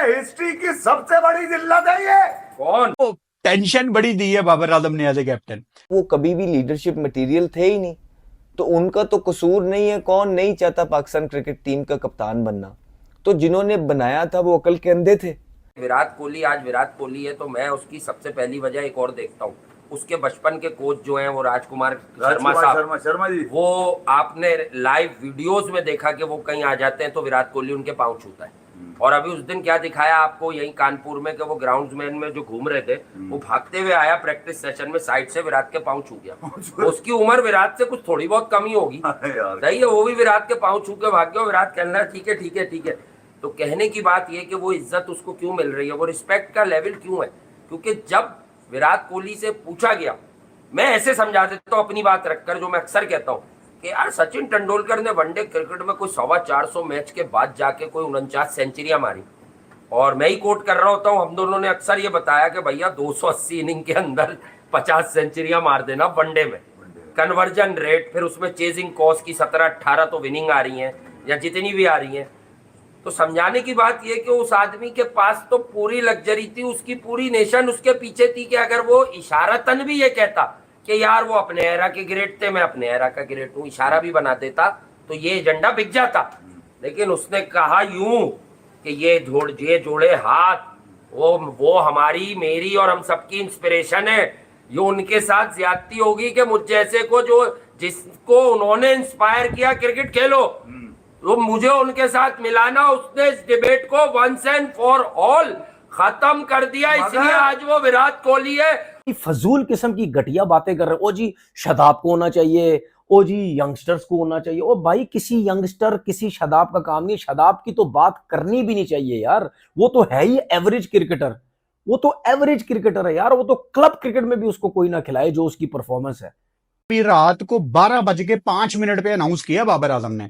History की सबसे बड़ी जिल्लत है ये। कौन टेंशन बड़ी दी है बाबर आजम ने एज ए कैप्टन। वो कभी भी लीडरशिप मटेरियल थे ही नहीं, तो उनका तो कसूर नहीं है। कौन नहीं चाहता पाकिस्तान क्रिकेट टीम का कप्तान बनना? तो जिन्होंने बनाया था वो अकल के अंधे थे। विराट कोहली, आज विराट कोहली है तो मैं उसकी सबसे पहली वजह एक और देखता हूँ, उसके बचपन के कोच जो हैं वो राजकुमार शर्मा जी, वो आपने लाइव वीडियोस में देखा कि वो कहीं आ जाते हैं तो विराट कोहली उनके पाँव छूता है। और अभी उस दिन क्या दिखाया आपको यही कानपुर में कि वो ग्राउंडसमैन में जो घूम रहे थे वो भागते हुए आया प्रैक्टिस सेशन में, साइड से विराट के पाँव छू गया। उसकी उम्र विराट से कुछ थोड़ी बहुत कमी होगी, सही है, वो भी विराट के पाँव छू के भाग गया। विराट कहना ठीक है ठीक है ठीक है। तो कहने की बात ये कि वो इज्जत उसको क्यों मिल रही है, वो रिस्पेक्ट का लेवल क्यों है? क्योंकि जब विराट कोहली से पूछा गया, मैं ऐसे समझा देता हूँ अपनी बात रखकर, जो मैं अक्सर कहता हूँ कि यार सचिन तेंदुलकर ने वनडे क्रिकेट में कोई 450 मैच के बाद जाके कोई 49 सेंचुरियां मारी, और मैं ही कोट कर रहा होता हूँ, हम दोनों ने अक्सर ये बताया कि भैया 280 इनिंग के अंदर 50 सेंचुरियां मार देना वनडे में, कन्वर्जन रेट, फिर उसमें चेजिंग कॉस्ट की 17-18 तो विनिंग आ रही हैं या जितनी भी आ रही हैं। तो समझाने की बात यह कि उस आदमी के पास तो पूरी लग्जरी थी, उसकी पूरी नेशन उसके पीछे थी कि अगर वो इशारतन भी ये कहता कि यार वो अपने एरा के ग्रेट थे, मैं अपने एरा का ग्रेट हूँ, इशारा भी बना देता तो ये एजेंडा बिक जाता। लेकिन उसने कहा यूं कि ये जोड़े हाथ वो हमारी, मेरी और हम सबकी इंस्पिरेशन है। ये उनके साथ ज्यादती होगी कि मुझ जैसे को जिसको उन्होंने इंस्पायर किया क्रिकेट खेलो, तो मुझे उनके साथ मिलाना। उसने इस डिबेट को वंस एंड फॉर ऑल खत्म कर दिया, इसलिए आज वो विराट कोहली है। फजूल किस्म की घटिया बातें कर रहे हो। ओ जी शादाब को होना चाहिए, ओ जी यंगस्टर्स को होना चाहिए। ओ भाई किसी यंगस्टर किसी शादाब का काम नहीं, शादाब की तो बात करनी भी नहीं चाहिए यार। वो तो है ही एवरेज क्रिकेटर, वो तो एवरेज क्रिकेटर है यार। वो तो क्लब क्रिकेट में भी उसको कोई ना खिलाए जो उसकी परफॉर्मेंस है। फिर रात को 12:05 पे अनाउंस किया बाबर आजम ने,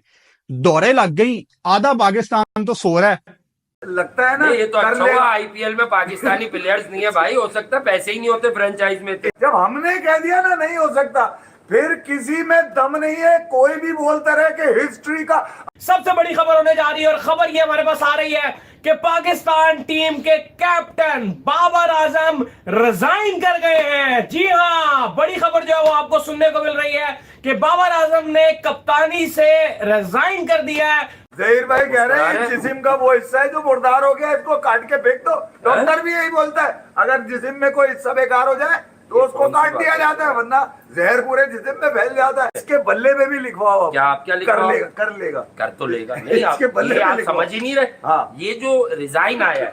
दौरे लग गई, आधा पाकिस्तान तो सो रहा है। लगता है ना ये तो अच्छा हुआ आईपीएल में पाकिस्तानी प्लेयर्स नहीं है भाई, हो सकता पैसे ही नहीं होते फ्रेंचाइज में। जब हमने कह दिया ना नहीं हो सकता, फिर किसी में दम नहीं है, कोई भी बोलता रहे कि हिस्ट्री का। सबसे बड़ी खबर होने जा रही है और खबर ये हमारे पास आ रही है कि पाकिस्तान टीम के कैप्टन बाबर आजम रिजाइन कर गए हैं। जी हां, बड़ी खबर जो है वो आपको सुनने को मिल रही है कि बाबर आजम ने कप्तानी से रिजाइन कर दिया है। जहीर भाई कह रहे हैं जिस्म का वो हिस्सा है जो मुर्दार हो गया, इसको काट के फेंक दो। डॉक्टर भी यही बोलता है, अगर जिस्म में कोई हिस्सा बेकार हो जाए तो उसको काट दिया जाता है, वरना जहर पूरे जिस्म में फैल जाता है। इसके बल्ले में भी लिखवाओ। क्या आप क्या लिखवाओ? कर तो लेगा नहीं, आप समझ ही नहीं रहे। हाँ। ये जो रिजाइन आया है,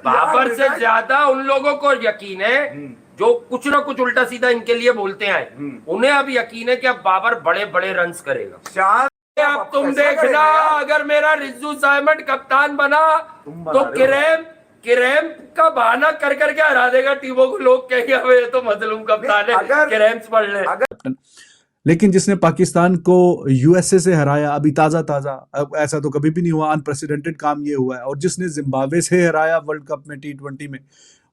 बाबर से ज्यादा उन लोगों को यकीन है जो कुछ ना कुछ उल्टा सीधा इनके लिए बोलते हैं। उन्हें अब यकीन है कि अब बाबर बड़े बड़े रन्स करेगा। अब तुम देखना, अगर मेरा रिजू साइमंड कप्तान बना तो किरेम का बहाना कर करके हरा देगा टीमों को। लोग कहेंगे अब ये तो मजलूम कप्तान है, किरेम्स पढ़ ले। लेकिन जिसने पाकिस्तान को यूएसए से हराया अभी ताजा, अब ऐसा तो कभी भी नहीं हुआ, अनप्रेसिडेंटेड काम ये हुआ है। और जिसने जिम्बाब्वे से हराया वर्ल्ड कप में T20 में,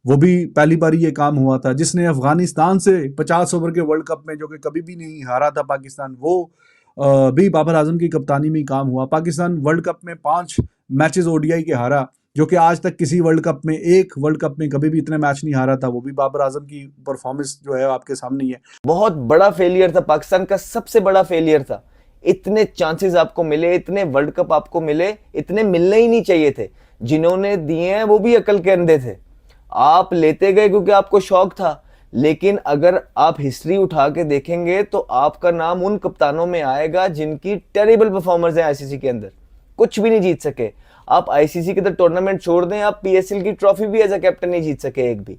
वो भी पहली बार ये काम हुआ था। जिसने अफगानिस्तान से 50 ओवर के वर्ल्ड कप में, जो कि कभी भी नहीं हारा था पाकिस्तान, वो भी बाबर आजम की कप्तानी में काम हुआ। पाकिस्तान वर्ल्ड कप में 5 मैचेस ओडीआई के हारा, जो कि आज तक किसी वर्ल्ड कप में, एक वर्ल्ड कप में कभी भी इतने मैच नहीं हारा था। वो भी बाबर आजम की परफॉर्मेंस जो है आपके सामने ही है। बहुत बड़ा फेलियर था, पाकिस्तान का सबसे बड़ा फेलियर था। इतने चांसेस आपको मिले, इतने वर्ल्ड कप आपको मिले, इतने मिलने ही नहीं चाहिए थे। जिन्होंने दिए हैं वो भी अकल के अंधे थे। आप लेते गए क्योंकि आपको शौक था, लेकिन अगर आप हिस्ट्री उठा के देखेंगे तो आपका नाम उन कप्तानों में आएगा जिनकी टेरिबल परफॉर्मेंस है आईसीसी के अंदर, कुछ भी नहीं जीत सके। आप आईसीसी के अंदर टूर्नामेंट छोड़ दें, आप पीएसएल की ट्रॉफी भी एज अ कैप्टन नहीं जीत सके एक भी।